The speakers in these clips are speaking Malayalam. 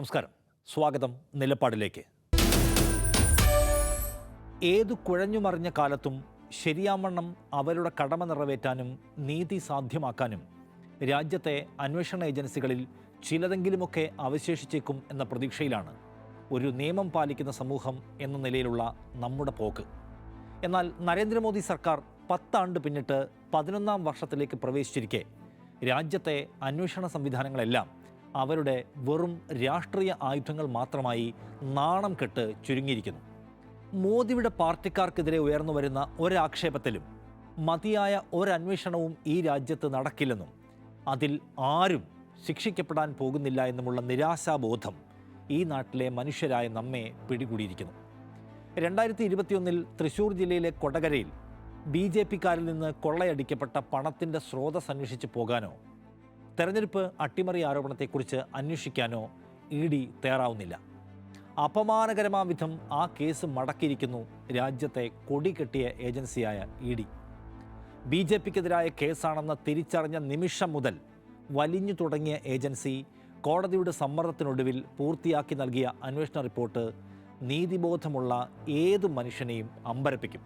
നമസ്കാരം, സ്വാഗതം നിലപാടിലേക്ക്. ഏതു കുഴഞ്ഞുമറിഞ്ഞ കാലത്തും ശരിയാവണ്ണം അവരുടെ കടമ നിറവേറ്റാനും നീതി സാധ്യമാക്കാനും രാജ്യത്തെ അന്വേഷണ ഏജൻസികളിൽ ചിലതെങ്കിലുമൊക്കെ അവശേഷിച്ചേക്കും എന്ന പ്രതീക്ഷയിലാണ് ഒരു നിയമം പാലിക്കുന്ന സമൂഹം എന്ന നിലയിലുള്ള നമ്മുടെ പോക്ക്. എന്നാൽ നരേന്ദ്രമോദി സർക്കാർ 10 ആണ്ട് പിന്നിട്ട് 11ാം വർഷത്തിലേക്ക് പ്രവേശിച്ചിരിക്കെ രാജ്യത്തെ അന്വേഷണ സംവിധാനങ്ങളെല്ലാം അവരുടെ വെറും രാഷ്ട്രീയ ആയുധങ്ങൾ മാത്രമായി നാണം കെട്ട് ചുരുങ്ങിയിരിക്കുന്നു. മോദിയുടെ പാർട്ടിക്കാർക്കെതിരെ ഉയർന്നു വരുന്ന ഒരാക്ഷേപത്തിലും മതിയായ ഒരന്വേഷണവും ഈ രാജ്യത്ത് നടക്കില്ലെന്നും അതിൽ ആരും ശിക്ഷിക്കപ്പെടാൻ പോകുന്നില്ല എന്നുമുള്ള നിരാശാബോധം ഈ നാട്ടിലെ മനുഷ്യരായ നമ്മെ പിടികൂടിയിരിക്കുന്നു. 2021 തൃശ്ശൂർ ജില്ലയിലെ കൊടകരയിൽ BJP-ക്കാരിൽ നിന്ന് കൊള്ളയടിക്കപ്പെട്ട പണത്തിൻ്റെ സ്രോതസ് അന്വേഷിച്ച് പോകാനോ തെരഞ്ഞെടുപ്പ് അട്ടിമറി ആരോപണത്തെക്കുറിച്ച് അന്വേഷിക്കാനോ ED തയ്യാറാവുന്നില്ല. അപമാനകരമാം വിധം ആ കേസ് മടക്കിയിരിക്കുന്നു രാജ്യത്തെ കൊടികെട്ടിയ ഏജൻസിയായ ED. BJP-ക്കെതിരായ കേസാണെന്ന് തിരിച്ചറിഞ്ഞ നിമിഷം മുതൽ വലിഞ്ഞു തുടങ്ങിയ ഏജൻസി കോടതിയുടെ സമ്മർദ്ദത്തിനൊടുവിൽ പൂർത്തിയാക്കി നൽകിയ അന്വേഷണ റിപ്പോർട്ട് നീതിബോധമുള്ള ഏതു മനുഷ്യനെയും അമ്പരപ്പിക്കും.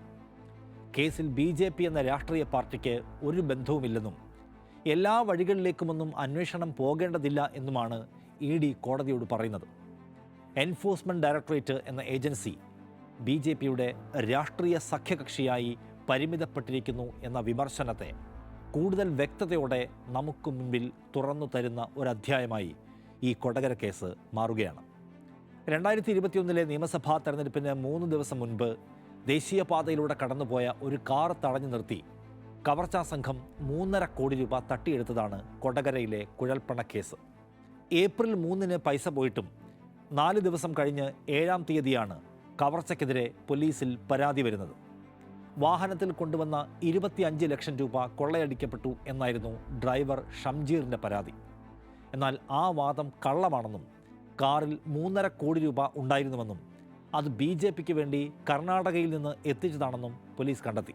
കേസിൽ BJP എന്ന രാഷ്ട്രീയ പാർട്ടിക്ക് ഒരു ബന്ധവുമില്ലെന്നും എല്ലാ വഴികളിലേക്കുമൊന്നും അന്വേഷണം പോകേണ്ടതില്ല എന്നുമാണ് ED കോടതിയോട് പറയുന്നത്. എൻഫോഴ്സ്മെൻറ്റ് ഡയറക്ടറേറ്റ് എന്ന ഏജൻസി BJP-യുടെ രാഷ്ട്രീയ സഖ്യകക്ഷിയായി പരിമിതപ്പെട്ടിരിക്കുന്നു എന്ന വിമർശനത്തെ കൂടുതൽ വ്യക്തതയോടെ നമുക്ക് മുൻപിൽ തുറന്നു തരുന്ന ഒരധ്യായമായി ഈ കൊടകര കേസ് മാറുകയാണ്. 2021 നിയമസഭാ തെരഞ്ഞെടുപ്പിന് 3 ദിവസം മുൻപ് ദേശീയപാതയിലൂടെ കടന്നുപോയ ഒരു കാർ തടഞ്ഞു നിർത്തി കവർച്ചാ സംഘം 3.5 കോടി രൂപ തട്ടിയെടുത്തതാണ് കൊടകരയിലെ കുഴൽപ്പണ കേസ്. ഏപ്രിൽ 3-ന് പൈസ പോയിട്ടും 4 ദിവസം കഴിഞ്ഞ് 7-ാം തീയതിയാണ് കവർച്ചയ്ക്കെതിരെ പോലീസിൽ പരാതി വരുന്നത്. വാഹനത്തിൽ കൊണ്ടുവന്ന 25 ലക്ഷം രൂപ കൊള്ളയടിക്കപ്പെട്ടു എന്നായിരുന്നു ഡ്രൈവർ ഷംജീറിൻ്റെ പരാതി. എന്നാൽ ആ വാദം കള്ളമാണെന്നും കാറിൽ 3.5 കോടി രൂപ ഉണ്ടായിരുന്നുവെന്നും അത് BJP-ക്ക് വേണ്ടി കർണാടകയിൽ നിന്ന് എത്തിച്ചതാണെന്നും പോലീസ് കണ്ടെത്തി.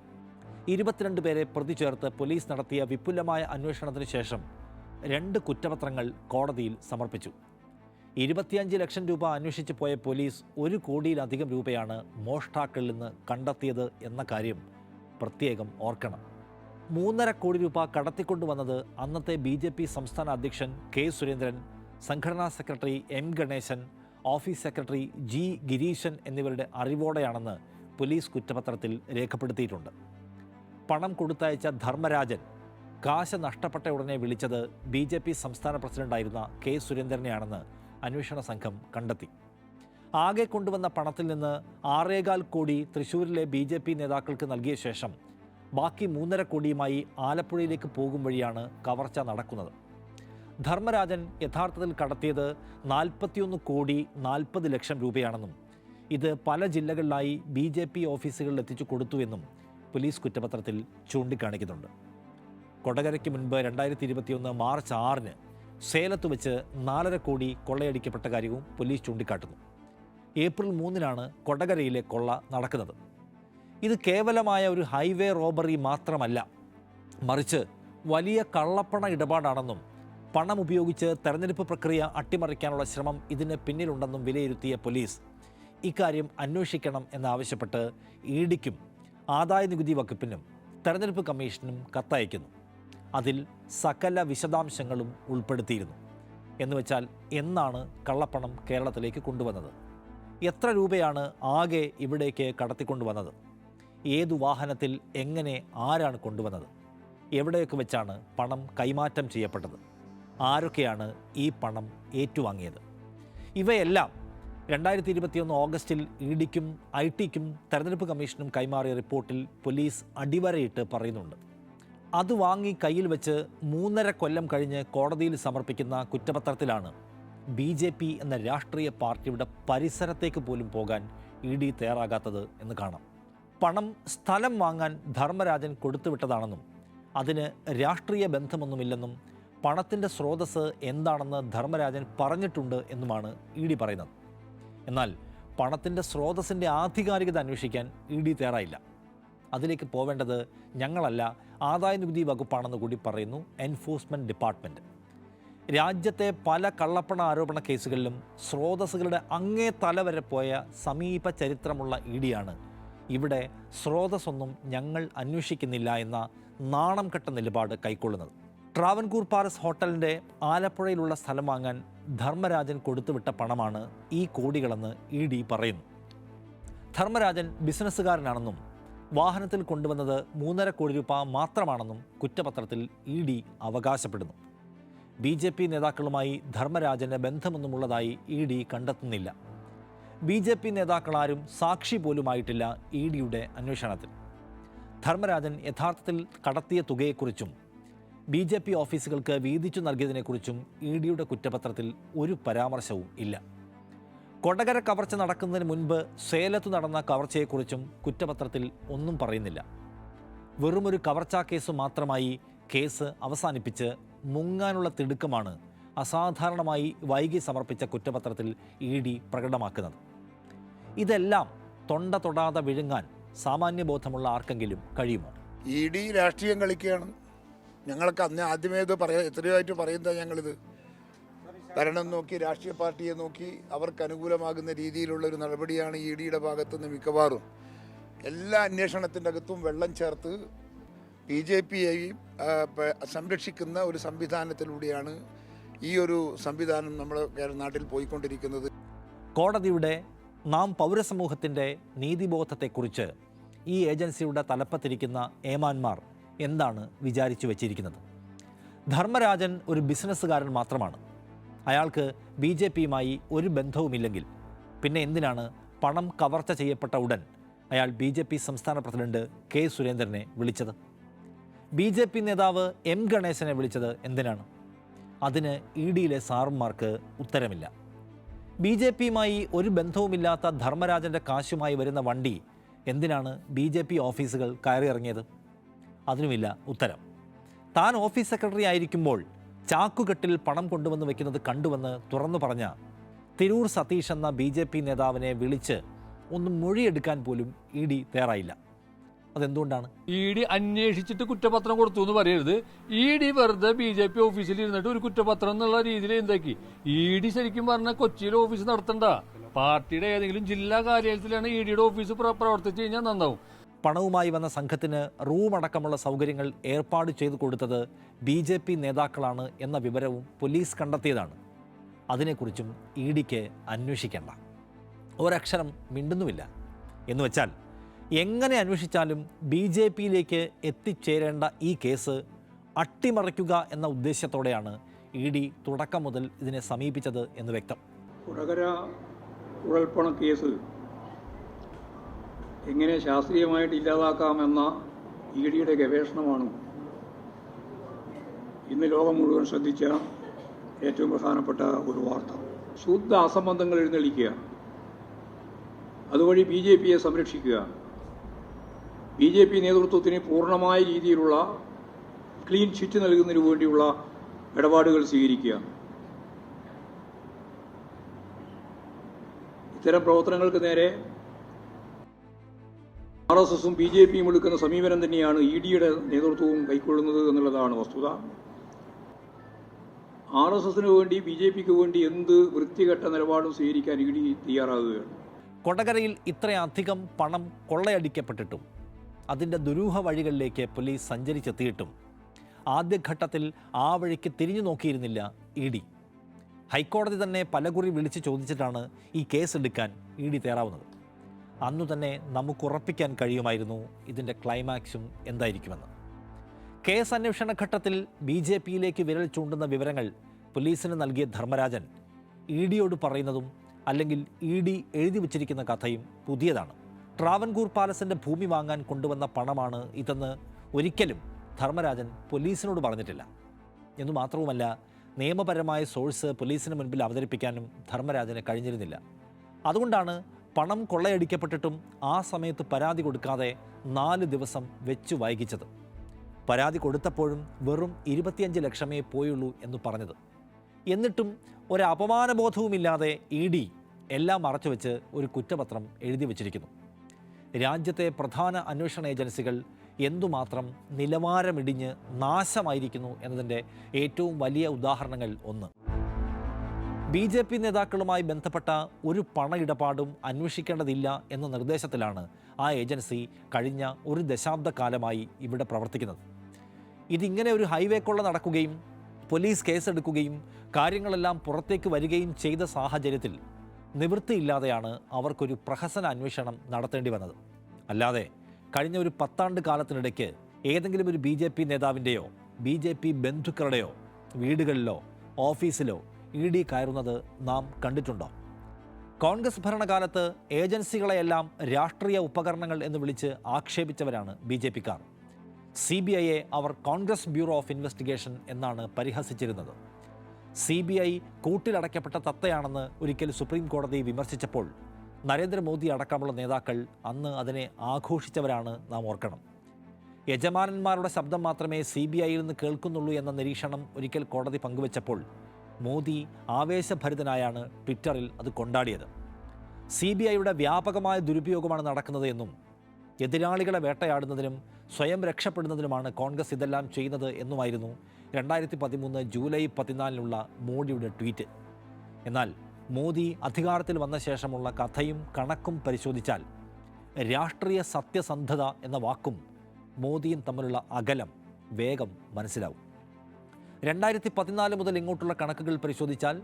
22 പേരെ പ്രതി ചേർത്ത് പോലീസ് നടത്തിയ വിപുലമായ അന്വേഷണത്തിന് ശേഷം 2 കുറ്റപത്രങ്ങൾ കോടതിയിൽ സമർപ്പിച്ചു. 25 ലക്ഷം രൂപ അന്വേഷിച്ച് പോയ പോലീസ് 1 കോടിയിലധികം രൂപയാണ് മോഷ്ടാക്കളിൽ നിന്ന് കണ്ടെത്തിയത് എന്ന കാര്യം പ്രത്യേകം ഓർക്കണം. 3.5 കോടി രൂപ കടത്തിക്കൊണ്ടുവന്നത് അന്നത്തെ BJP സംസ്ഥാന അധ്യക്ഷൻ K. സുരേന്ദ്രൻ, സംഘടനാ secretary M. Ganeshan, office secretary G. Gireeshan എന്നിവരുടെ അറിവോടെയാണെന്ന് പോലീസ് കുറ്റപത്രത്തിൽ രേഖപ്പെടുത്തിയിട്ടുണ്ട്. പണം കൊടുത്തയച്ച ധർമ്മരാജൻ കാശ് നഷ്ടപ്പെട്ട ഉടനെ വിളിച്ചത് BJP സംസ്ഥാന പ്രസിഡന്റായിരുന്ന K. സുരേന്ദ്രനെയാണെന്ന് അന്വേഷണ സംഘം കണ്ടെത്തി. ആകെ കൊണ്ടുവന്ന പണത്തിൽ നിന്ന് 6.25 കോടി തൃശ്ശൂരിലെ BJP നേതാക്കൾക്ക് നൽകിയ ശേഷം ബാക്കി 3.5 കോടിയുമായി ആലപ്പുഴയിലേക്ക് പോകും വഴിയാണ് കവർച്ച നടക്കുന്നത്. ധർമ്മരാജൻ യഥാർത്ഥത്തിൽ കടത്തിയത് 41 കോടി 40 ലക്ഷം രൂപയാണെന്നും ഇത് പല ജില്ലകളിലായി BJP ഓഫീസുകളിൽ എത്തിച്ചു കൊടുത്തുവെന്നും പോലീസ് കുറ്റപത്രത്തിൽ ചൂണ്ടിക്കാണിക്കുന്നുണ്ട്. കൊടകരയ്ക്ക് മുൻപ് 2021 മാർച്ച് 6-ന് സേലത്ത് വെച്ച് 4.5 കോടി കൊള്ളയടിക്കപ്പെട്ട കാര്യവും പോലീസ് ചൂണ്ടിക്കാട്ടുന്നു. ഏപ്രിൽ 3-നാണ് കൊടകരയിലെ കൊള്ള നടക്കുന്നത്. ഇത് കേവലമായ ഒരു ഹൈവേ റോബറി മാത്രമല്ല, മറിച്ച് വലിയ കള്ളപ്പണ ഇടപാടാണെന്നും പണം ഉപയോഗിച്ച് തെരഞ്ഞെടുപ്പ് പ്രക്രിയ അട്ടിമറിക്കാനുള്ള ശ്രമം ഇതിന് പിന്നിലുണ്ടെന്നും വിലയിരുത്തിയ പോലീസ് ഇക്കാര്യം അന്വേഷിക്കണം എന്നാവശ്യപ്പെട്ട് ED-ക്കും ആദായനികുതി വകുപ്പിനും തെരഞ്ഞെടുപ്പ് കമ്മീഷനും കത്തയക്കുന്നു. അതിൽ സകല വിശദാംശങ്ങളും ഉൾപ്പെടുത്തിയിരുന്നു. എന്നുവെച്ചാൽ എന്നാണ് കള്ളപ്പണം കേരളത്തിലേക്ക് കൊണ്ടുവന്നത്, എത്ര രൂപയാണ് ആകെ ഇവിടേക്ക് കടത്തിക്കൊണ്ടുവന്നത്, ഏതു വാഹനത്തിൽ, എങ്ങനെ, ആരാണ് കൊണ്ടുവന്നത്, എവിടെയൊക്കെ വെച്ചാണ് പണം കൈമാറ്റം ചെയ്യപ്പെട്ടത്, ആരൊക്കെയാണ് ഈ പണം ഏറ്റുവാങ്ങിയത്. ഇവയെല്ലാം 2021 ഓഗസ്റ്റിൽ ED-ക്കും IT-ക്കും തെരഞ്ഞെടുപ്പ് കമ്മീഷനും കൈമാറിയ റിപ്പോർട്ടിൽ പോലീസ് അടിവരയിട്ട് പറയുന്നുണ്ട്. അത് വാങ്ങി കയ്യിൽ വെച്ച് 3.5 കൊല്ലം കഴിഞ്ഞ് കോടതിയിൽ സമർപ്പിക്കുന്ന കുറ്റപത്രത്തിലാണ് BJP എന്ന രാഷ്ട്രീയ പാർട്ടിയുടെ പരിസരത്തേക്ക് പോലും പോകാൻ ED തയ്യാറാകാത്തത് എന്ന് കാണാം. പണം സ്ഥലം വാങ്ങാൻ ധർമ്മരാജൻ കൊടുത്തുവിട്ടതാണെന്നും അതിന് രാഷ്ട്രീയ ബന്ധമൊന്നുമില്ലെന്നും പണത്തിൻ്റെ സ്രോതസ് എന്താണെന്ന് ധർമ്മരാജൻ പറഞ്ഞിട്ടുണ്ട് എന്നുമാണ് ED പറയുന്നത്. എന്നാൽ പണത്തിൻ്റെ സ്രോതസ്സിൻ്റെ ആധികാരികത അന്വേഷിക്കാൻ ED തയ്യാറായില്ല. അതിലേക്ക് പോവേണ്ടത് ഞങ്ങളല്ല, ആദായനികുതി വകുപ്പാണെന്ന് കൂടി പറയുന്നു എൻഫോഴ്സ്മെൻറ്റ് ഡിപ്പാർട്ട്മെൻറ്റ്. രാജ്യത്തെ പല കള്ളപ്പണ ആരോപണ കേസുകളിലും സ്രോതസ്സുകളുടെ അങ്ങേ തല വരെ പോയ സമീപ ചരിത്രമുള്ള ഇഡിയാണ് ഇവിടെ സ്രോതസ്സൊന്നും ഞങ്ങൾ അന്വേഷിക്കുന്നില്ല എന്ന നാണം കെട്ട നിലപാട് കൈക്കൊള്ളുന്നത്. ട്രാവൻകൂർ പാലസ് ഹോട്ടലിൻ്റെ ആലപ്പുഴയിലുള്ള സ്ഥലം വാങ്ങാൻ ധർമ്മരാജൻ കൊടുത്തുവിട്ട പണമാണ് ഈ കോടികളെന്ന് ഇഡി പറയുന്നു. ധർമ്മരാജൻ ബിസിനസ്സുകാരനാണെന്നും വാഹനത്തിൽ കൊണ്ടുവന്നത് 3.5 കോടി രൂപ മാത്രമാണെന്നും കുറ്റപത്രത്തിൽ ഇഡി അവകാശപ്പെടുന്നു. BJP നേതാക്കളുമായി ധർമ്മരാജന് ബന്ധമൊന്നുമുള്ളതായി ഇഡി കണ്ടെത്തുന്നില്ല. BJP നേതാക്കളാരും സാക്ഷി പോലുമായിട്ടില്ല ഇഡിയുടെ അന്വേഷണത്തിൽ. ധർമ്മരാജൻ യഥാർത്ഥത്തിൽ കടത്തിയ തുകയെക്കുറിച്ചും BJP ഓഫീസുകൾക്ക് വീതിച്ചു നൽകിയതിനെക്കുറിച്ചും ഇഡിയുടെ കുറ്റപത്രത്തിൽ ഒരു പരാമർശവും ഇല്ല. കൊടകര കവർച്ച നടക്കുന്നതിന് മുൻപ് സേലത്ത് നടന്ന കവർച്ചയെക്കുറിച്ചും കുറ്റപത്രത്തിൽ ഒന്നും പറയുന്നില്ല. വെറുമൊരു കവർച്ചാ കേസ് മാത്രമായി കേസ് അവസാനിപ്പിച്ച് മുങ്ങാനുള്ള തിടുക്കമാണ് അസാധാരണമായി വൈകി സമർപ്പിച്ച കുറ്റപത്രത്തിൽ ഇഡി പ്രകടമാക്കുന്നത്. ഇതെല്ലാം തൊണ്ട തൊടാതെ വിഴുങ്ങാൻ സാമാന്യബോധമുള്ള ആർക്കെങ്കിലും കഴിയുമോ? ഇഡി രാഷ്ട്രീയം കളിക്കുകയാണ്. ഞങ്ങൾക്ക് അന്ന് ആദ്യമേ ഇത് എത്രയായിട്ട് പറയുന്നത്, ഞങ്ങളിത് ഭരണം നോക്കി രാഷ്ട്രീയ പാർട്ടിയെ നോക്കി അവർക്ക് അനുകൂലമാകുന്ന രീതിയിലുള്ളൊരു നടപടിയാണ് ഇഡിയുടെ ഭാഗത്തുനിന്ന് മിക്കവാറും. എല്ലാ അന്വേഷണത്തിൻ്റെ അകത്തും വെള്ളം ചേർത്ത് BJPയെയും സംരക്ഷിക്കുന്ന ഒരു സംവിധാനത്തിലൂടെയാണ് ഈ ഒരു സംവിധാനം നമ്മുടെ നാട്ടിൽ പോയിക്കൊണ്ടിരിക്കുന്നത്. കോടതിയുടെ നാം പൗരസമൂഹത്തിൻ്റെ നീതിബോധത്തെക്കുറിച്ച് ഈ ഏജൻസിയുടെ തലപ്പത്തിരിക്കുന്ന ഏമാന്മാർ എന്താണ് വിചാരിച്ചു വച്ചിരിക്കുന്നത്? ധർമ്മരാജൻ ഒരു ബിസിനസ്സുകാരൻ മാത്രമാണ്. അയാൾക്ക് BJPയുമായി ഒരു ബന്ധവുമില്ലെങ്കിൽ പിന്നെ എന്തിനാണ് പണം കവർച്ച ചെയ്യപ്പെട്ട ഉടൻ അയാൾ BJP സംസ്ഥാന പ്രസിഡന്റ് K. സുരേന്ദ്രനെ വിളിച്ചത്? BJP നേതാവ് M. ഗണേശനെ വിളിച്ചത് എന്തിനാണ്? അതിന് ഇഡിയിലെ സാറന്മാർക്ക് ഉത്തരമില്ല. BJPയുമായി ഒരു ബന്ധവുമില്ലാത്ത ധർമ്മരാജൻ്റെ കാശുമായി വരുന്ന വണ്ടി എന്തിനാണ് BJP ഓഫീസുകൾ കയറിയിറങ്ങിയത്? അതിനുമില്ല ഉത്തരം. താൻ ഓഫീസ് സെക്രട്ടറി ആയിരിക്കുമ്പോൾ ചാക്കുകെട്ടിൽ പണം കൊണ്ടുവന്ന് വെക്കുന്നത് കണ്ടുവന്ന് തുറന്നു പറഞ്ഞ തിരൂർ സതീഷ് എന്ന BJP നേതാവിനെ വിളിച്ച് ഒന്ന് മൊഴിയെടുക്കാൻ പോലും ഇഡി തയ്യാറായില്ല. അതെന്തുകൊണ്ടാണ്? ഇഡി അന്വേഷിച്ചിട്ട് കുറ്റപത്രം കൊടുത്തു എന്ന് പറയരുത്. ഇഡി വെറുതെ BJP ഓഫീസിൽ ഇരുന്നിട്ട് ഒരു കുറ്റപത്രം എന്നുള്ള രീതിയിൽ എന്താക്കി? ഇഡി ശരിക്കും പറഞ്ഞാൽ കൊച്ചിയിൽ ഓഫീസ് നടത്തണ്ട, പാർട്ടിയുടെ ഏതെങ്കിലും ജില്ലാ കാര്യാലയത്തിലാണ് ഇഡിയുടെ ഓഫീസ് പ്രവർത്തിച്ചു കഴിഞ്ഞാൽ നന്നാവും. പണവുമായി വന്ന സംഘത്തിന് റൂം അടക്കമുള്ള സൗകര്യങ്ങൾ ഏർപ്പാട് ചെയ്തു കൊടുത്തത് BJP നേതാക്കളാണ് എന്ന വിവരവും പോലീസ് കണ്ടെത്തിയതാണ്. അതിനെക്കുറിച്ചും ഇഡിക്ക് അന്വേഷിക്കേണ്ട. ഒരക്ഷരം മിണ്ടുന്നുമില്ല. എന്നുവെച്ചാൽ എങ്ങനെ അന്വേഷിച്ചാലും BJPയിലേക്ക് എത്തിച്ചേരേണ്ട ഈ കേസ് അട്ടിമറിക്കുക എന്ന ഉദ്ദേശത്തോടെയാണ് ഇഡി തുടക്കം മുതൽ ഇതിനെ സമീപിച്ചത് എന്ന് വ്യക്തം. കൊടകര കുഴൽപ്പണ കേസ് എങ്ങനെ ശാസ്ത്രീയമായിട്ട് ഇല്ലാതാക്കാമെന്ന ഇഡിയുടെ ഗവേഷണമാണ് ഇന്ന് ലോകം മുഴുവൻ ശ്രദ്ധിച്ച ഏറ്റവും പ്രധാനപ്പെട്ട ഒരു വാർത്ത. ശുദ്ധ അസംബന്ധങ്ങൾ എഴുന്നള്ളിക്കുക, അതുവഴി BJPയെ സംരക്ഷിക്കുക, BJP നേതൃത്വത്തിന് പൂർണ്ണമായ രീതിയിലുള്ള ക്ലീൻ ചിറ്റ് നൽകുന്നതിന് വേണ്ടിയുള്ള ഇടപാടുകൾ സ്വീകരിക്കുക. ഇത്തരം പ്രവർത്തനങ്ങൾക്ക് നേരെ RSSും BJPയും എടുക്കുന്ന സമീപനം തന്നെയാണ് ഇഡിയുടെ നേതൃത്വവും കൈക്കൊള്ളുന്നത് എന്നുള്ളതാണ് വസ്തുത. RSSന് വേണ്ടി BJPക്ക് വേണ്ടി എന്ത് വൃത്തികെട്ട നിലപാടും സ്വീകരിക്കാൻ ഇഡി തയ്യാറാകുകയാണ്. കൊടകരയിൽ ഇത്രയധികം പണം കൊള്ളയടിക്കപ്പെട്ടിട്ടും അതിൻ്റെ ദുരൂഹ വഴികളിലേക്ക് പോലീസ് സഞ്ചരിച്ചെത്തിയിട്ടും ആദ്യഘട്ടത്തിൽ ആ വഴിക്ക് തിരിഞ്ഞു നോക്കിയിരുന്നില്ല ഇഡി. ഹൈക്കോടതി തന്നെ പലകുറി വിളിച്ച് ചോദിച്ചിട്ടാണ് ഈ കേസ് എടുക്കാൻ ഇഡി തയ്യാറാവുന്നത്. അന്നു തന്നെ നമുക്ക് ഉറപ്പിക്കാൻ കഴിയുമായിരുന്നു ഇതിൻ്റെ ക്ലൈമാക്സും എന്തായിരിക്കുമെന്ന്. കേസ് അന്വേഷണ ഘട്ടത്തിൽ BJPയിലേക്ക് വിരൽ ചൂണ്ടുന്ന വിവരങ്ങൾ പോലീസിന് നൽകിയ ധർമ്മരാജൻ ഇഡിയോട് പറയുന്നതും അല്ലെങ്കിൽ ഇഡി എഴുതി വച്ചിരിക്കുന്ന കഥയും പുതിയതാണ്. ട്രാവൻകൂർ പാലസിൻ്റെ ഭൂമി വാങ്ങാൻ കൊണ്ടുവന്ന പണമാണ് ഇതെന്ന് ഒരിക്കലും ധർമ്മരാജൻ പോലീസിനോട് പറഞ്ഞിട്ടില്ല. എന്നു മാത്രവുമല്ല, നിയമപരമായ സോഴ്സ് പോലീസിന് മുൻപിൽ അവതരിപ്പിക്കാനും ധർമ്മരാജന് കഴിഞ്ഞിരുന്നില്ല. അതുകൊണ്ടാണ് പണം കൊള്ളയടിക്കപ്പെട്ടിട്ടും ആ സമയത്ത് പരാതി കൊടുക്കാതെ 4 ദിവസം വെച്ചു വൈകിച്ചത്. പരാതി കൊടുത്തപ്പോഴും വെറും 25 ലക്ഷമേ പോയുള്ളൂ എന്ന് പറഞ്ഞത്. എന്നിട്ടും ഒരു അപമാനബോധവുമില്ലാതെ ഇഡി എല്ലാം മറച്ചുവെച്ച് ഒരു കുറ്റപത്രം എഴുതി വച്ചിരിക്കുന്നു. രാജ്യത്തെ പ്രധാന അന്വേഷണ ഏജൻസികൾ എന്തുമാത്രം നിലവാരമിടിഞ്ഞ് നാശമായിരിക്കുന്നു എന്നതിൻ്റെ ഏറ്റവും വലിയ ഉദാഹരണങ്ങൾ ഒന്ന്. BJP നേതാക്കളുമായി ബന്ധപ്പെട്ട ഒരു പണ ഇടപാടും അന്വേഷിക്കേണ്ടതില്ല എന്ന നിർദ്ദേശത്തിലാണ് ആ ഏജൻസി കഴിഞ്ഞ ഒരു ദശാബ്ദക്കാലമായി ഇവിടെ പ്രവർത്തിക്കുന്നത്. ഇതിങ്ങനെ ഒരു ഹൈവേ കൊള്ള നടക്കുകയും പോലീസ് കേസെടുക്കുകയും കാര്യങ്ങളെല്ലാം പുറത്തേക്ക് വരികയും ചെയ്ത സാഹചര്യത്തിൽ നിവൃത്തിയില്ലാതെയാണ് അവർക്കൊരു പ്രഹസന അന്വേഷണം നടത്തേണ്ടി വന്നത്. അല്ലാതെ കഴിഞ്ഞ ഒരു 10 ആണ്ട് കാലത്തിനിടയ്ക്ക് ഏതെങ്കിലും ഒരു BJP നേതാവിൻ്റെയോ BJP ബന്ധുക്കളുടെയോ വീടുകളിലോ ഓഫീസിലോ ED കയറുന്നത് നാം കണ്ടിട്ടുണ്ടോ? കോൺഗ്രസ് ഭരണകാലത്ത് ഏജൻസികളെയെല്ലാം രാഷ്ട്രീയ ഉപകരണങ്ങൾ എന്ന് വിളിച്ച് ആക്ഷേപിച്ചവരാണ് BJPക്കാർ. CBIയെ അവർ കോൺഗ്രസ് ബ്യൂറോ ഓഫ് ഇൻവെസ്റ്റിഗേഷൻ എന്നാണ് പരിഹസിച്ചിരുന്നത്. CBI കൂട്ടിലടയ്ക്കപ്പെട്ട തത്തയാണെന്ന് ഒരിക്കൽ സുപ്രീം കോടതി വിമർശിച്ചപ്പോൾ നരേന്ദ്രമോദി അടക്കമുള്ള നേതാക്കൾ അന്ന് അതിനെ ആഘോഷിച്ചവരാണ് നാം ഓർക്കണം. യജമാനന്മാരുടെ ശബ്ദം മാത്രമേ CBIയിൽ നിന്ന് കേൾക്കുന്നുള്ളൂ എന്ന നിരീക്ഷണം ഒരിക്കൽ കോടതി പങ്കുവച്ചപ്പോൾ മോദി ആവേശഭരിതനായാണ് ട്വിറ്ററിൽ അത് കൊണ്ടാടിയത്. CBIയുടെ വ്യാപകമായ ദുരുപയോഗമാണ് നടക്കുന്നത് എന്നും എതിരാളികളെ വേട്ടയാടുന്നതിനും സ്വയം രക്ഷപ്പെടുന്നതിനുമാണ് കോൺഗ്രസ് ഇതെല്ലാം ചെയ്യുന്നത് എന്നുമായിരുന്നു 2013 ജൂലൈ 14 മോഡിയുടെ ട്വീറ്റ്. എന്നാൽ മോദി അധികാരത്തിൽ വന്ന ശേഷമുള്ള കഥയും കണക്കും പരിശോധിച്ചാൽ രാഷ്ട്രീയ സത്യസന്ധത എന്ന വാക്കും മോദിയും തമ്മിലുള്ള അകലം വേഗം മനസ്സിലാവും. 2014 മുതൽ ഇങ്ങോട്ടുള്ള കണക്കുകൾ പരിശോധിച്ചാൽ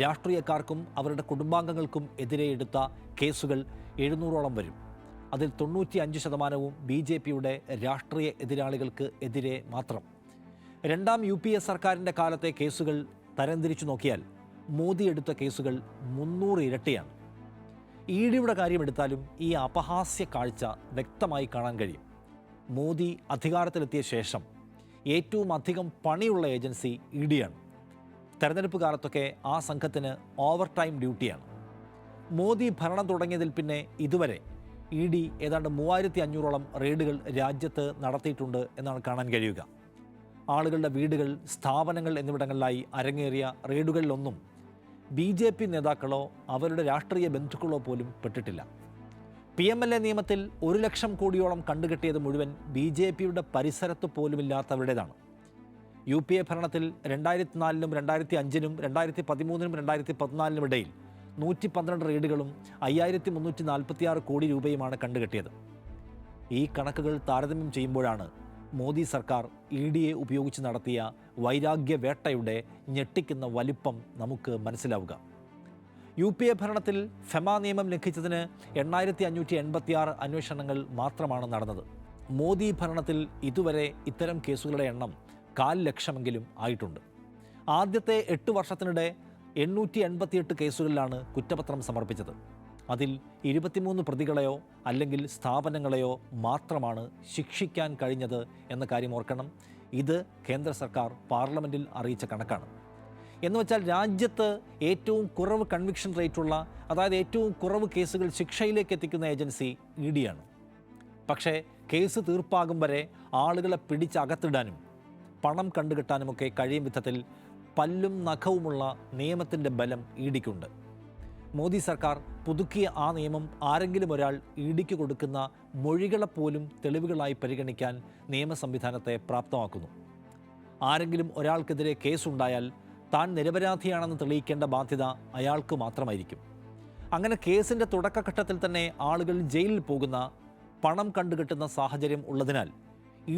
രാഷ്ട്രീയക്കാർക്കും അവരുടെ കുടുംബാംഗങ്ങൾക്കും എതിരെ എടുത്ത കേസുകൾ 700ഓളം വരും. അതിൽ 95% BJPയുടെ രാഷ്ട്രീയ എതിരാളികൾക്ക് എതിരെ മാത്രം. രണ്ടാം UPA സർക്കാരിൻ്റെ കാലത്തെ കേസുകൾ തരംതിരിച്ചു നോക്കിയാൽ മോദി എടുത്ത കേസുകൾ 300 ഇരട്ടിയാണ്. EDയുടെ കാര്യമെടുത്താലും ഈ അപഹാസ്യ കാഴ്ച വ്യക്തമായി കാണാൻ കഴിയും. മോദി അധികാരത്തിലെത്തിയ ശേഷം ഏറ്റവും അധികം പണിയുള്ള ഏജൻസി EDയാണ്. തെരഞ്ഞെടുപ്പ് കാലത്തൊക്കെ ആ സംഘത്തിന് ഓവർ ടൈം ഡ്യൂട്ടിയാണ്. മോദി ഭരണം തുടങ്ങിയതിൽ പിന്നെ ഇതുവരെ ED ഏതാണ്ട് 3500ഓളം റെയ്ഡുകൾ രാജ്യത്ത് നടത്തിയിട്ടുണ്ട് എന്നാണ് കാണാൻ കഴിയുക. ആളുകളുടെ വീടുകൾ, സ്ഥാപനങ്ങൾ എന്നിവിടങ്ങളിലായി അരങ്ങേറിയ റെയ്ഡുകളിലൊന്നും BJP നേതാക്കളോ അവരുടെ രാഷ്ട്രീയ ബന്ധുക്കളോ പോലും പെട്ടിട്ടില്ല. PMLA നിയമത്തിൽ 1 ലക്ഷം കോടിയോളം കണ്ടുകെട്ടിയത് മുഴുവൻ BJPയുടെ പരിസരത്ത് പോലുമില്ലാത്തവരുടേതാണ്. UPA ഭരണത്തിൽ 2004-നും 2005-നും 2013-നും 2014-നും ഇടയിൽ 112 റെയ്ഡുകളും 5346 കോടി രൂപയുമാണ് കണ്ടുകെട്ടിയത്. ഈ കണക്കുകൾ താരതമ്യം ചെയ്യുമ്പോഴാണ് മോദി സർക്കാർ EDയെ ഉപയോഗിച്ച് നടത്തിയ വൈരാഗ്യ വേട്ടയുടെ ഞെട്ടിക്കുന്ന വലിപ്പം നമുക്ക് മനസ്സിലാവുക. UPA ഭരണത്തിൽ ഫെമ നിയമം ലംഘിച്ചതിന് 8586 അന്വേഷണങ്ങൾ മാത്രമാണ് നടന്നത്. മോദി ഭരണത്തിൽ ഇതുവരെ ഇത്തരം കേസുകളുടെ എണ്ണം 400,000 ആയിട്ടുണ്ട്. ആദ്യത്തെ 8 വർഷത്തിനിടെ 888 കേസുകളിലാണ് കുറ്റപത്രം സമർപ്പിച്ചത്. അതിൽ 23 പ്രതികളെയോ അല്ലെങ്കിൽ സ്ഥാപനങ്ങളെയോ മാത്രമാണ് ശിക്ഷിക്കാൻ കഴിഞ്ഞത് എന്ന കാര്യം ഓർക്കണം. ഇത് കേന്ദ്ര സർക്കാർ പാർലമെൻറ്റിൽ അറിയിച്ച കണക്കാണ്. എന്നുവെച്ചാൽ രാജ്യത്ത് ഏറ്റവും കുറവ് കൺവിക്ഷൻ റേറ്റുള്ള, അതായത് ഏറ്റവും കുറവ് കേസുകൾ ശിക്ഷയിലേക്ക് എത്തിക്കുന്ന ഏജൻസി EDയാണ്. പക്ഷേ കേസ് തീർപ്പാകും വരെ ആളുകളെ പിടിച്ചകത്തിടാനും പണം കണ്ടുകെട്ടാനുമൊക്കെ കഴിയും വിധത്തിൽ പല്ലും നഖവുമുള്ള നിയമത്തിൻ്റെ ബലം EDക്കുണ്ട്. മോദി സർക്കാർ പുതുക്കിയ ആ നിയമം ആരെങ്കിലും ഒരാൾ EDക്ക് കൊടുക്കുന്ന മൊഴികളെപ്പോലും തെളിവുകളായി പരിഗണിക്കാൻ നിയമ സംവിധാനത്തെ പ്രാപ്തമാക്കുന്നു. ആരെങ്കിലും ഒരാൾക്കെതിരെ കേസുണ്ടായാൽ താൻ നിരപരാധിയാണെന്ന് തെളിയിക്കേണ്ട ബാധ്യത അയാൾക്ക് മാത്രമായിരിക്കും. അങ്ങനെ കേസിൻ്റെ തുടക്കഘട്ടത്തിൽ തന്നെ ആളുകൾ ജയിലിൽ പോകുന്ന, പണം കണ്ടുകെട്ടുന്ന സാഹചര്യം ഉള്ളതിനാൽ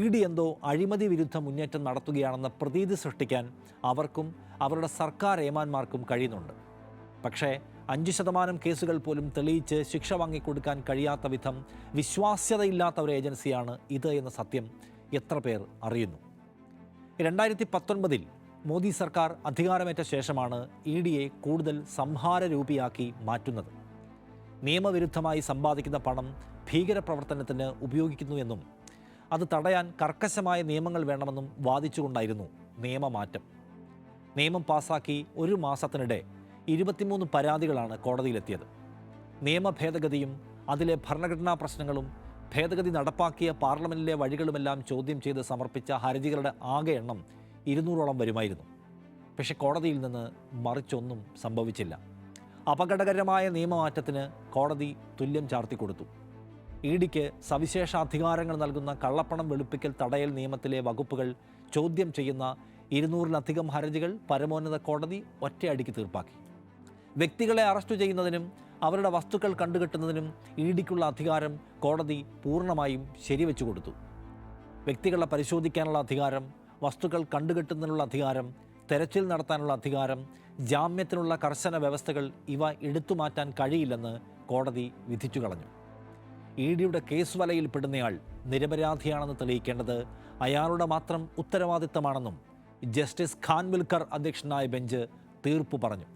ED എന്തോ അഴിമതി വിരുദ്ധ മുന്നേറ്റം നടത്തുകയാണെന്ന പ്രതീതി സൃഷ്ടിക്കാൻ അവർക്കും അവരുടെ സർക്കാർ ഏമാന്മാർക്കും കഴിയുന്നുണ്ട്. പക്ഷേ 5% കേസുകൾ പോലും തെളിയിച്ച് ശിക്ഷ വാങ്ങിക്കൊടുക്കാൻ കഴിയാത്ത വിധം വിശ്വാസ്യതയില്ലാത്ത ഒരു ഏജൻസിയാണ് ഇത് എന്ന സത്യം എത്ര പേർ അറിയുന്നു? 2019 മോദി സർക്കാർ അധികാരമേറ്റ ശേഷമാണ് EDയെ കൂടുതൽ സംഹാരരൂപിയാക്കി മാറ്റുന്നത്. നിയമവിരുദ്ധമായി സമ്പാദിക്കുന്ന പണം ഭീകരപ്രവർത്തനത്തിന് ഉപയോഗിക്കുന്നുവെന്നും അത് തടയാൻ കർക്കശമായ നിയമങ്ങൾ വേണമെന്നും വാദിച്ചുകൊണ്ടായിരുന്നു നിയമമാറ്റം. നിയമം പാസാക്കി 1 മാസത്തിനിടെ 23 പരാതികളാണ് കോടതിയിലെത്തിയത്. നിയമ ഭേദഗതിയും അതിലെ ഭരണഘടനാ പ്രശ്നങ്ങളും ഭേദഗതി നടപ്പാക്കിയ പാർലമെൻറ്റിലെ വഴികളുമെല്ലാം ചോദ്യം ചെയ്ത് സമർപ്പിച്ച ഹർജികളുടെ ആകെ എണ്ണം 200ഓളം വരുമായിരുന്നു. പക്ഷേ കോടതിയിൽ നിന്ന് മറിച്ചൊന്നും സംഭവിച്ചില്ല. അപകടകരമായ നിയമമാറ്റത്തിന് കോടതി തുല്യം ചാർത്തി കൊടുത്തു. ഡിക്ക് സവിശേഷ അധികാരങ്ങൾ നൽകുന്ന കള്ളപ്പണം വെളുപ്പിക്കൽ തടയൽ നിയമത്തിലെ വകുപ്പുകൾ ചോദ്യം ചെയ്യുന്ന 200-ലധികം ഹർജികൾ പരമോന്നത കോടതി ഒറ്റയടിക്ക് തീർപ്പാക്കി. വ്യക്തികളെ അറസ്റ്റ് ചെയ്യുന്നതിനും അവരുടെ വസ്തുക്കൾ കണ്ടുകെട്ടുന്നതിനും ഡിക്കുള്ള അധികാരം കോടതി പൂർണ്ണമായും ശരിവെച്ചു കൊടുത്തു. വ്യക്തികളെ പരിശോധിക്കാനുള്ള അധികാരം, വസ്തുക്കൾ കണ്ടുകെട്ടുന്നതിനുള്ള അധികാരം, തെരച്ചിൽ നടത്താനുള്ള അധികാരം, ജാമ്യത്തിനുള്ള കർശന വ്യവസ്ഥകൾ ഇവ എടുത്തുമാറ്റാൻ കഴിയില്ലെന്ന് കോടതി വിധിച്ചു കളഞ്ഞു. ഡിയുടെ കേസ് വലയിൽപ്പെടുന്നയാൾ നിരപരാധിയാണെന്ന് തെളിയിക്കേണ്ടത് അയാളുടെ മാത്രം ഉത്തരവാദിത്തമാണെന്നും ജസ്റ്റിസ് ഖാൻവിൽക്കർ അധ്യക്ഷനായ ബെഞ്ച് തീർപ്പു പറഞ്ഞു.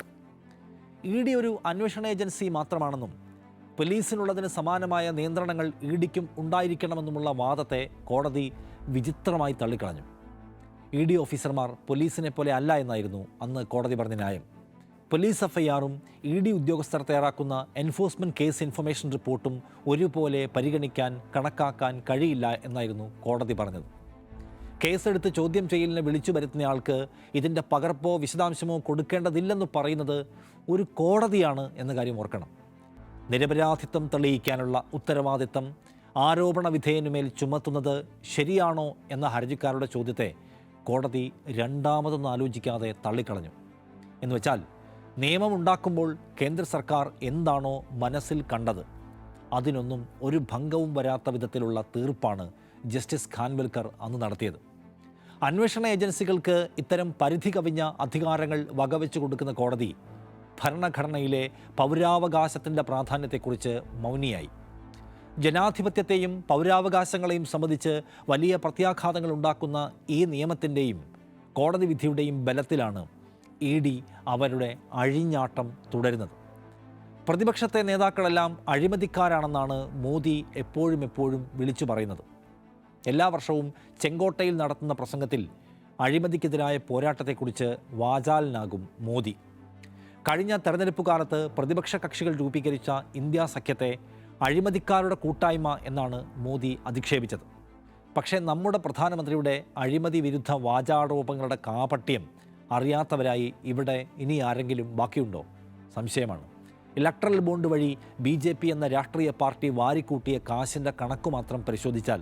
ഡി ഒരു അന്വേഷണ ഏജൻസി മാത്രമാണെന്നും പോലീസിനുള്ളതിന് സമാനമായ നിയന്ത്രണങ്ങൾ ഡിക്കും ഉണ്ടായിരിക്കണമെന്നുമുള്ള വാദത്തെ കോടതി വിചിത്രമായി തള്ളിക്കളഞ്ഞു. ഡി ഓഫീസർമാർ പോലീസിനെ പോലെ അല്ല എന്നായിരുന്നു അന്ന് കോടതി പറഞ്ഞ ന്യായം. പോലീസ് എഫ്ഐആറും ഡി ഉദ്യോഗസ്ഥർ തയ്യാറാക്കുന്ന എൻഫോഴ്സ്മെൻറ്റ് കേസ് ഇൻഫർമേഷൻ റിപ്പോർട്ടും ഒരുപോലെ പരിഗണിക്കാൻ, കണക്കാക്കാൻ കഴിയില്ല എന്നായിരുന്നു കോടതി പറഞ്ഞത്. കേസെടുത്ത് ചോദ്യം ചെയ്യലിനെ വിളിച്ചു വരുത്തുന്നയാൾക്ക് ഇതിൻ്റെ പകർപ്പോ വിശദാംശമോ കൊടുക്കേണ്ടതില്ലെന്ന് പറയുന്നത് ഒരു കോടതിയാണ് എന്ന കാര്യം ഓർക്കണം. നിരപരാധിത്വം തെളിയിക്കാനുള്ള ഉത്തരവാദിത്തം ആരോപണ വിധേയനുമേൽ ചുമത്തുന്നത് ശരിയാണോ എന്ന ഹർജിക്കാരുടെ ചോദ്യത്തെ കോടതി രണ്ടാമതൊന്നും ആലോചിക്കാതെ തള്ളിക്കളഞ്ഞു. എന്നുവെച്ചാൽ നിയമമുണ്ടാക്കുമ്പോൾ കേന്ദ്ര സർക്കാർ എന്താണോ മനസ്സിൽ കണ്ടത് അതിനൊന്നും ഒരു ഭംഗവും വരാത്ത വിധത്തിലുള്ള തീർപ്പാണ് ജസ്റ്റിസ് ഖാൻവിൽക്കർ അന്ന് നടത്തിയത്. അന്വേഷണ ഏജൻസികൾക്ക് ഇത്തരം പരിധി കവിഞ്ഞ അധികാരങ്ങൾ വകവെച്ചു കൊടുക്കുന്ന കോടതി ഭരണഘടനയിലെ പൗരാവകാശത്തിൻ്റെ പ്രാധാന്യത്തെക്കുറിച്ച് മൗനിയായി. ജനാധിപത്യത്തെയും പൗരാവകാശങ്ങളെയും സംബന്ധിച്ച് വലിയ പ്രത്യാഘാതങ്ങൾ ഉണ്ടാക്കുന്ന ഈ നിയമത്തിൻ്റെയും കോടതി വിധിയുടെയും ബലത്തിലാണ് ഡി അവരുടെ അഴിഞ്ഞാട്ടം തുടരുന്നത്. പ്രതിപക്ഷത്തെ നേതാക്കളെല്ലാം അഴിമതിക്കാരാണെന്നാണ് മോദി എപ്പോഴും വിളിച്ചു പറയുന്നത്. എല്ലാ വർഷവും ചെങ്കോട്ടയിൽ നടത്തുന്ന പ്രസംഗത്തിൽ അഴിമതിക്കെതിരായ പോരാട്ടത്തെക്കുറിച്ച് വാചാലനാകും മോദി. കഴിഞ്ഞ തെരഞ്ഞെടുപ്പ് കാലത്ത് പ്രതിപക്ഷ കക്ഷികൾ രൂപീകരിച്ച ഇന്ത്യ സഖ്യത്തെ അഴിമതിക്കാരുടെ കൂട്ടായ്മ എന്നാണ് മോദി അധിക്ഷേപിച്ചത്. പക്ഷേ നമ്മുടെ പ്രധാനമന്ത്രിയുടെ അഴിമതി വിരുദ്ധ വാചാടോപങ്ങളുടെ കാപട്യം അറിയാത്തവരായി ഇവിടെ ഇനി ആരെങ്കിലും ബാക്കിയുണ്ടോ? സംശയമാണ്. ഇലക്ട്രൽ ബോണ്ട് വഴി BJP എന്ന രാഷ്ട്രീയ പാർട്ടി വാരിക്കൂട്ടിയ കാശിൻ്റെ കണക്ക് മാത്രം പരിശോധിച്ചാൽ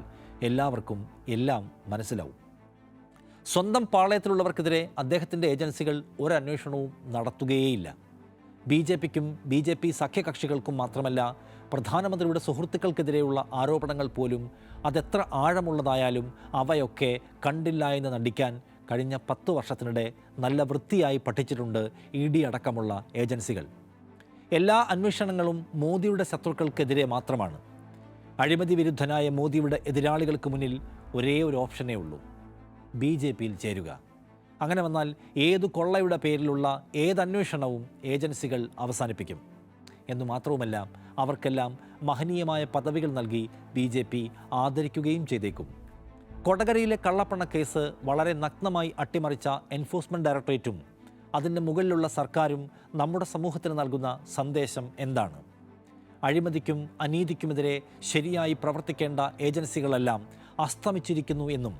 എല്ലാവർക്കും എല്ലാം മനസ്സിലാവും. സ്വന്തം പാളയത്തിലുള്ളവർക്കെതിരെ അദ്ദേഹത്തിൻ്റെ ഏജൻസികൾ ഒരന്വേഷണവും നടത്തുകയേയില്ല. BJPക്കും BJP സഖ്യകക്ഷികൾക്കും മാത്രമല്ല, പ്രധാനമന്ത്രിയുടെ സുഹൃത്തുക്കൾക്കെതിരെയുള്ള ആരോപണങ്ങൾ പോലും അതെത്ര ആഴമുള്ളതായാലും അവയൊക്കെ കണ്ടില്ല എന്ന് നടിക്കാൻ കഴിഞ്ഞ 10 വർഷത്തിനിടെ നല്ല വൃത്തിയായി പഠിച്ചിട്ടുണ്ട് ഡി അടക്കമുള്ള ഏജൻസികൾ. എല്ലാ അന്വേഷണങ്ങളും മോദിയുടെ ശത്രുക്കൾക്കെതിരെ മാത്രമാണ്. അഴിമതി വിരുദ്ധനായ മോദിയുടെ എതിരാളികൾക്ക് മുന്നിൽ ഒരേ ഒരു ഓപ്ഷനേ ഉള്ളൂ: BJPയിൽ ചേരുക. അങ്ങനെ വന്നാൽ ഏതു കൊള്ളയുടെ പേരിലുള്ള ഏതന്വേഷണവും ഏജൻസികൾ അവസാനിപ്പിക്കും. എന്നു മാത്രവുമല്ല, അവർക്കെല്ലാം മഹനീയമായ പദവികൾ നൽകി BJP ആദരിക്കുകയും ചെയ്തേക്കും. കൊടകരയിലെ കള്ളപ്പണ കേസ് വളരെ നഗ്നമായി അട്ടിമറിച്ച എൻഫോഴ്സ്മെൻറ്റ് ഡയറക്ടറേറ്റും അതിൻ്റെ മുകളിലുള്ള സർക്കാരും നമ്മുടെ സമൂഹത്തിന് നൽകുന്ന സന്ദേശം എന്താണ്? അഴിമതിക്കും അനീതിക്കുമെതിരെ ശരിയായി പ്രവർത്തിക്കേണ്ട ഏജൻസികളെല്ലാം അസ്തമിച്ചിരിക്കുന്നു എന്നും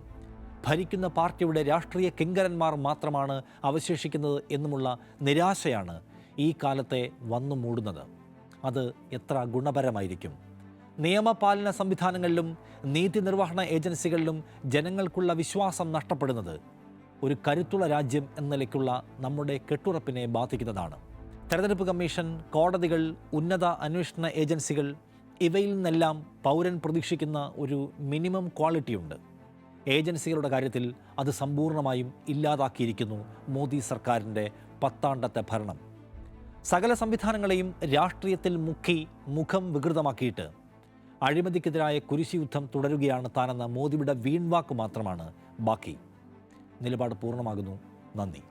ഭരിക്കുന്ന പാർട്ടിയുടെ രാഷ്ട്രീയ കിങ്കരന്മാർ മാത്രമാണ് അവശേഷിക്കുന്നത് എന്നുമുള്ള നിരാശയാണ് ഈ കാലത്തെ വന്നു മൂടുന്നത്. അത് എത്ര ഗുണപരമായിരിക്കും? നിയമപാലന സംവിധാനങ്ങളിലും നീതി നിർവഹണ ഏജൻസികളിലും ജനങ്ങൾക്കുള്ള വിശ്വാസം നഷ്ടപ്പെടുന്നത് ഒരു കരുത്തുള്ള രാജ്യം എന്ന നിലയ്ക്കുള്ള നമ്മുടെ കെട്ടുറപ്പിനെ ബാധിക്കുന്നതാണ്. തെരഞ്ഞെടുപ്പ് കമ്മീഷൻ, കോടതികൾ, ഉന്നത അന്വേഷണ ഏജൻസികൾ ഇവയിൽ നിന്നെല്ലാം പൗരൻ പ്രതീക്ഷിക്കുന്ന ഒരു മിനിമം ക്വാളിറ്റിയുണ്ട്. ഏജൻസികളുടെ കാര്യത്തിൽ അത് സമ്പൂർണ്ണമായും ഇല്ലാതാക്കിയിരിക്കുന്നു മോദി സർക്കാരിൻ്റെ 10 ഭരണം. സകല സംവിധാനങ്ങളെയും രാഷ്ട്രീയത്തിൽ മുക്കി മുഖം വികൃതമാക്കിയിട്ട് അഴിമതിക്കെതിരായ കുരിശുയുദ്ധം തുടരുകയാണ് താനെന്ന മോദിയുടെ വീൺവാക്ക് മാത്രമാണ് ബാക്കി. നിലപാട് പൂർണ്ണമാകുന്നു. നന്ദി.